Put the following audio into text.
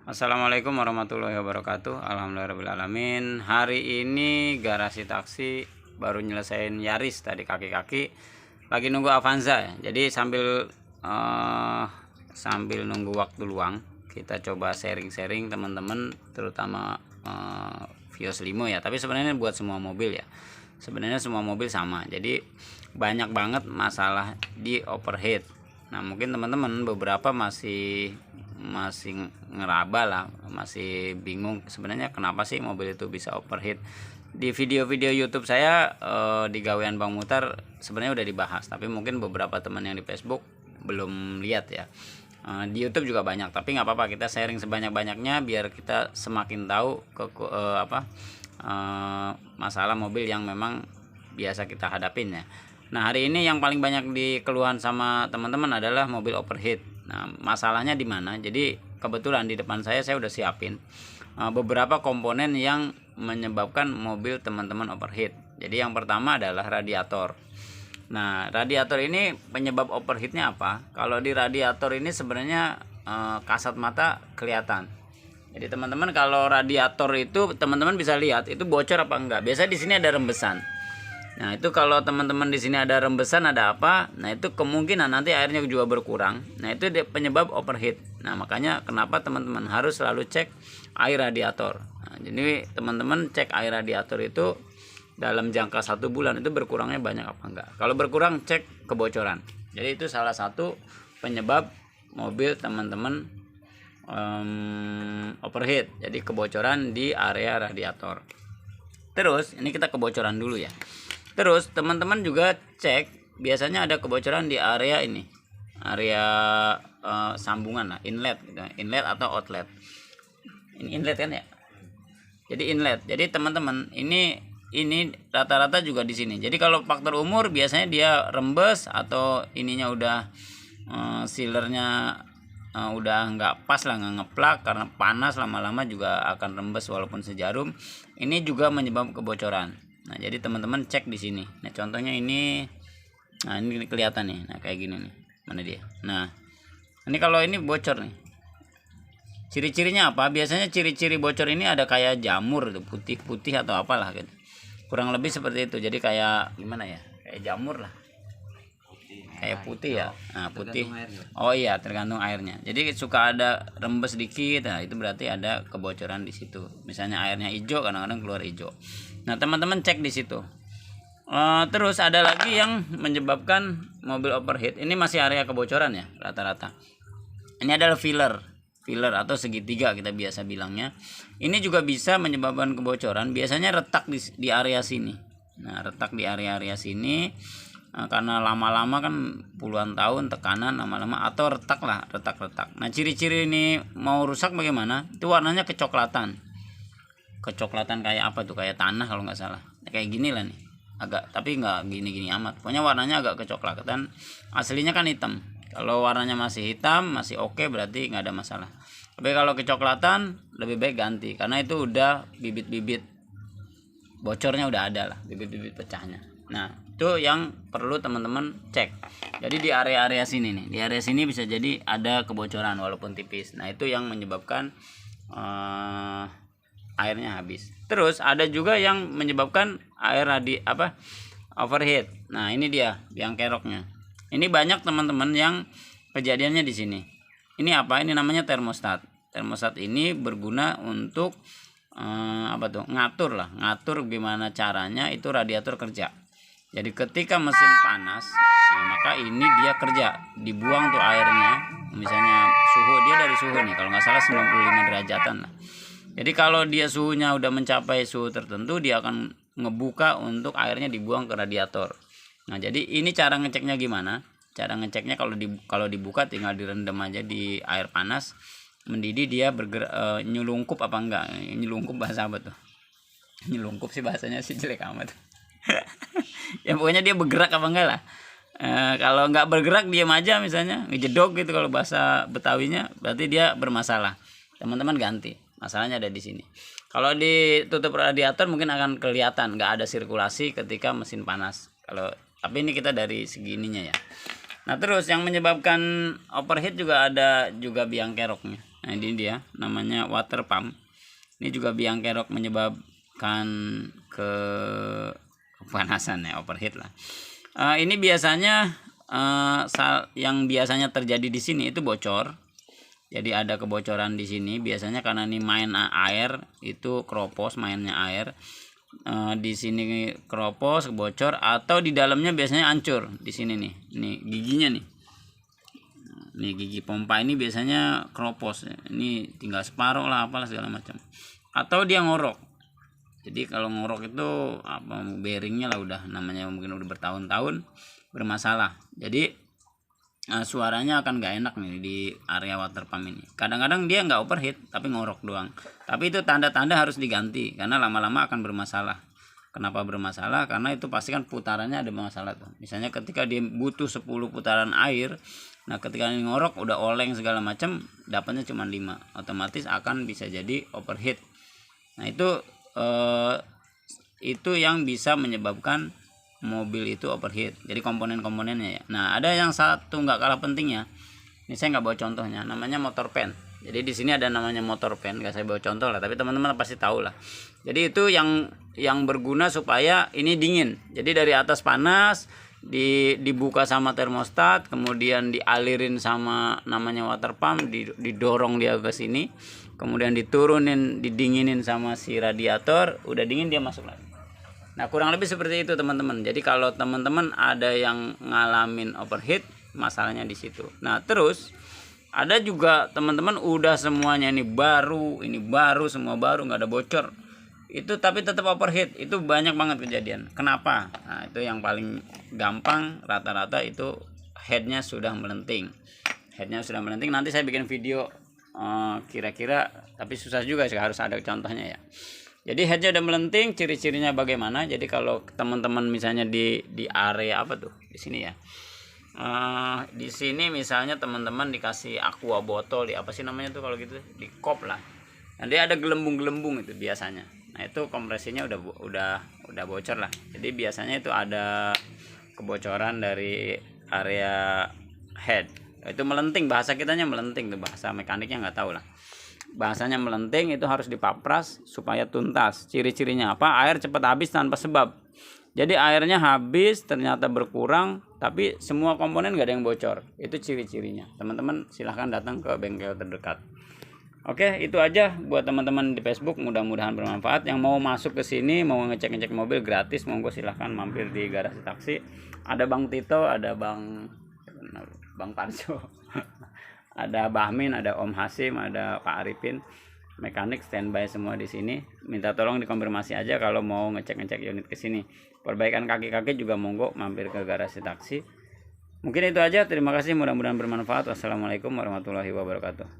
Assalamualaikum warahmatullahi wabarakatuh. Alhamdulillahirrahmanirrahim. Hari ini garasi taksi baru nyelesain Yaris tadi kaki-kaki. Lagi nunggu Avanza ya. Jadi sambil nunggu waktu luang, kita coba sharing-sharing teman-teman, terutama Vios Limo ya. Tapi sebenarnya buat semua mobil ya. Sebenarnya semua mobil sama. Jadi banyak banget masalah di overheat. Nah, mungkin teman-teman beberapa masih ngeraba lah, masih bingung sebenarnya kenapa sih mobil itu bisa overheat. Di video-video YouTube saya di Gawean Bang Mutar sebenarnya udah dibahas, tapi mungkin beberapa teman yang di Facebook belum lihat ya. Di YouTube juga banyak, tapi nggak apa-apa, kita sharing sebanyak-banyaknya biar kita semakin tahu masalah mobil yang memang biasa kita hadapin ya. Nah, hari ini yang paling banyak dikeluhan sama teman-teman adalah mobil overheat. Nah, masalahnya di mana? Jadi kebetulan di depan saya udah siapin beberapa komponen yang menyebabkan mobil teman-teman overheat. Jadi yang pertama adalah radiator. Nah, radiator ini penyebab overheatnya apa? Kalau di radiator ini sebenarnya kasat mata kelihatan. Jadi teman-teman kalau radiator itu teman-teman bisa lihat itu bocor apa enggak. Biasanya di sini ada rembesan. Nah, itu kalau teman-teman di sini ada rembesan, ada apa? Nah, itu kemungkinan nanti airnya juga berkurang. Nah, itu penyebab overheat. Nah, makanya kenapa teman-teman harus selalu cek air radiator. Nah, jadi teman-teman cek air radiator itu dalam jangka 1 bulan itu berkurangnya banyak apa enggak. Kalau berkurang, cek kebocoran. Jadi itu salah satu penyebab mobil teman-teman overheat. Jadi kebocoran di area radiator. Terus ini kita kebocoran dulu ya. Terus teman-teman juga cek, biasanya ada kebocoran di area ini, area sambungan lah, inlet gitu. Inlet atau outlet. Ini inlet kan ya. Jadi inlet. Jadi teman-teman ini rata-rata juga di sini. Jadi kalau faktor umur biasanya dia rembes atau ininya udah sealernya udah nggak pas lah, nggak ngeplak karena panas, lama-lama juga akan rembes walaupun sejarum. Ini juga menyebabkan kebocoran. Nah, jadi teman-teman cek di sini. Nah, contohnya ini. Nah, ini kelihatan nih. Nah, kayak gini nih. Mana dia? Nah, ini kalau ini bocor nih. Ciri-cirinya apa? Biasanya ciri-ciri bocor ini ada kayak jamur tuh, putih-putih atau apalah gitu. Kurang lebih seperti itu. Jadi kayak gimana ya? Kayak jamur lah. Kayak putih ya. Nah, putih. Oh iya, tergantung airnya. Jadi suka ada rembes dikit. Nah, itu berarti ada kebocoran di situ. Misalnya airnya hijau, kadang-kadang keluar hijau. Nah, teman-teman cek di situ. Terus ada lagi yang menyebabkan mobil overheat. Ini masih area kebocoran ya rata-rata. Ini adalah filler atau segitiga kita biasa bilangnya. Ini juga bisa menyebabkan kebocoran. Biasanya retak di area sini. Nah, retak di area sini karena lama-lama kan puluhan tahun tekanan lama-lama, atau retak. Nah, ciri-ciri ini mau rusak bagaimana? Itu warnanya kecoklatan kayak apa tuh, kayak tanah kalau nggak salah. Kayak gini lah nih, agak, tapi nggak gini-gini amat, pokoknya warnanya agak kecoklatan. Aslinya kan hitam. Kalau warnanya masih hitam masih oke, berarti nggak ada masalah. Tapi kalau kecoklatan lebih baik ganti, karena itu udah bibit-bibit bocornya udah ada lah, bibit-bibit pecahnya. Nah, itu yang perlu teman-teman cek. Jadi di area-area sini nih, di area sini bisa jadi ada kebocoran walaupun tipis. Nah, itu yang menyebabkan airnya habis. Terus ada juga yang menyebabkan air overheat. Nah, ini dia biang keroknya. Ini banyak teman-teman yang kejadiannya di sini. Ini apa? Ini namanya termostat. Termostat ini berguna untuk ngatur gimana caranya itu radiator kerja. Jadi ketika mesin panas, maka ini dia kerja, dibuang tuh airnya. Misalnya suhu dia dari suhu nih, kalau nggak salah 95 derajatan lah. Jadi kalau dia suhunya udah mencapai suhu tertentu, dia akan ngebuka untuk airnya dibuang ke radiator. Nah, jadi ini cara ngeceknya gimana? Cara ngeceknya kalau dibuka tinggal direndam aja di air panas, mendidih, dia bergerak, nyelungkup apa enggak? Nyelungkup bahasa apa tuh? Nyelungkup sih bahasanya sih jelek amat. Ya pokoknya dia bergerak apa enggak lah. Kalau nggak bergerak diam aja, misalnya ngejedok gitu kalau bahasa Betawinya, berarti dia bermasalah. Teman-teman ganti. Masalahnya ada di sini. Kalau ditutup radiator mungkin akan kelihatan nggak ada sirkulasi ketika mesin panas. Tapi ini kita dari segininya ya. Nah, terus yang menyebabkan overheat juga ada juga biang keroknya. Nah ini dia namanya water pump. Ini juga biang kerok menyebabkan kepanasan ya, overheat lah. Ini biasanya yang biasanya terjadi di sini itu bocor. Jadi ada kebocoran di sini biasanya karena ini main air, itu keropos mainnya air. Di sini keropos, bocor, atau di dalamnya biasanya hancur. Di sini nih, ini giginya nih. Nih gigi pompa ini biasanya keropos. Ini tinggal separuh lah, apalah segala macam. Atau dia ngorok. Jadi kalau ngorok itu apa, bearingnya lah udah namanya mungkin udah bertahun-tahun bermasalah. Jadi suaranya akan gak enak nih di area water pump ini. Kadang-kadang dia nggak overheat tapi ngorok doang. Tapi itu tanda-tanda harus diganti karena lama-lama akan bermasalah. Kenapa bermasalah? Karena itu pasti kan putarannya ada masalah tuh. Misalnya ketika dia butuh 10 putaran air, nah ketika ini ngorok udah oleng segala macam, dapatnya cuma 5. Otomatis akan bisa jadi overheat. Nah itu yang bisa menyebabkan mobil itu overheat. Jadi komponen-komponennya ya. Nah ada yang satu nggak kalah pentingnya. Ini saya nggak bawa contohnya, namanya motor pen. Jadi di sini ada namanya motor pen, nggak saya bawa contoh lah, tapi teman-teman pasti tahu lah. Jadi itu yang berguna supaya ini dingin. Jadi dari atas panas, dibuka sama termostat, kemudian dialirin sama namanya water pump, didorong dia ke sini, kemudian diturunin, didinginin sama si radiator, udah dingin dia masuk lagi. Nah kurang lebih seperti itu teman-teman. Jadi kalau teman-teman ada yang ngalamin overheat, masalahnya di situ. Nah terus ada juga teman-teman udah semuanya ini baru semua baru, nggak ada bocor, itu tapi tetap overheat. Itu banyak banget kejadian. Kenapa? Nah itu yang paling gampang, rata-rata itu headnya sudah melenting. Nanti saya bikin video kira-kira, tapi susah juga sih, harus ada contohnya ya. Jadi headnya udah melenting, ciri-cirinya bagaimana? Jadi kalau teman-teman misalnya di area apa tuh di sini ya, di sini misalnya teman-teman dikasih aqua botol, di apa sih namanya tuh kalau gitu, di kop lah. Nanti ada gelembung-gelembung itu biasanya. Nah itu kompresinya udah bocor lah. Jadi biasanya itu ada kebocoran dari area head. Itu melenting, bahasa kitanya melenting tuh, bahasa mekaniknya nggak tahu lah. Bahasanya melenting itu harus dipapras supaya tuntas. Ciri-cirinya apa? Air cepat habis tanpa sebab. Jadi airnya habis ternyata berkurang, tapi semua komponen nggak ada yang bocor. Itu ciri-cirinya. Teman-teman silahkan datang ke bengkel terdekat. Oke, itu aja buat teman-teman di Facebook. Mudah-mudahan bermanfaat. Yang mau masuk ke sini, mau ngecek-ngecek mobil gratis, monggo silahkan mampir di garasi taksi. Ada Bang Tito, ada Bang Parjo. Ada Bahmin, ada Om Hasim, ada Pak Arifin, mekanik standby semua di sini. Minta tolong dikonfirmasi aja kalau mau ngecek-ngecek unit ke sini. Perbaikan kaki-kaki juga monggo mampir ke garasi taksi. Mungkin itu aja. Terima kasih, mudah-mudahan bermanfaat. Wassalamualaikum warahmatullahi wabarakatuh.